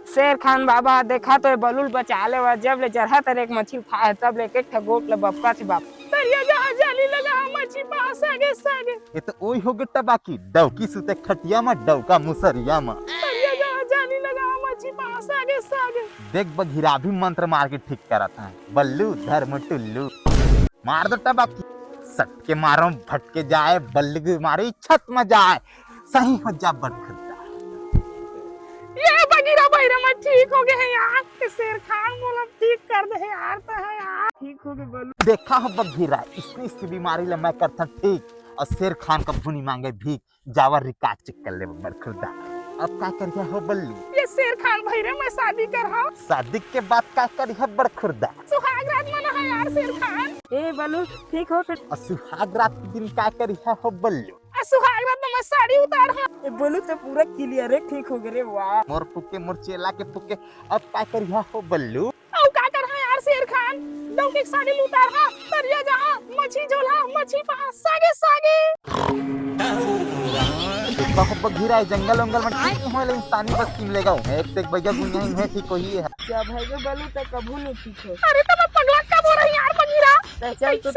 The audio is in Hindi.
शेर खान बाबा देखा तो बलूल बचा ले जब ले चढ़ा तर एक मछली खाए तब ले एक ठगोक ले बपका थी बाप तरिया जहां जाली लगा मछली पास आगे सागे ये तो ओई हो गट्टा बाकी डौकी सुते खटिया में डौका मुसरिया में तरिया जहां जाली लगा मछली पास आगे सागे देख बघिरा भी मंत्र मार के ठीक करत है बल्लू धर्म टुल्लू मार दट्टा बाकी सटके मारो भटके जाए बल्लू मारे छत में जाए सही हो जा बटखरदा ये बगीरा बहिरा में ठीक हो गए हैं यार शेर खान बोला ठीक कर दे यार तो है यार ठीक हो गए बलू देखा हो बघिरा इस बीमारी ले मैं करता ठीक और शेर खान का भुनी मांगे भीख जावर रिकार्ड चेक कर ले बटखरदा अब क्या करिया हो बल्लू ये शेर खान भैरे मैं शादी कर रहा शादी के बाद क्या करिया बटखरदा सुहाग रात मना है यार शेर खान ए बलू ठीक हो फिर सुहाग रात के दिन क्या करिया हो बल्लू सुहाग रात में मैं साड़ी उतार हाँ ए बोलू तो पूरा क्लियर है ठीक हो गए रे वाह मोर पुके मोर चेला के पुके अब क्या करिया हो बल्लू औ का कर हाँ यार शेर खान दो के साड़ी उतार हाँ तरिया जहां मछली झोला मछली पास सागे सागे बहुत बघिरा जंगल वंगल में ठीक होले इंसानी बस्ती में लेगा एक से एक भैया गुनिया है ठीक होई है क्या भाई बलू तो कबू नहीं ठीक हो अरे तो मैं पगला कब हो रही यार बगीरा चल तो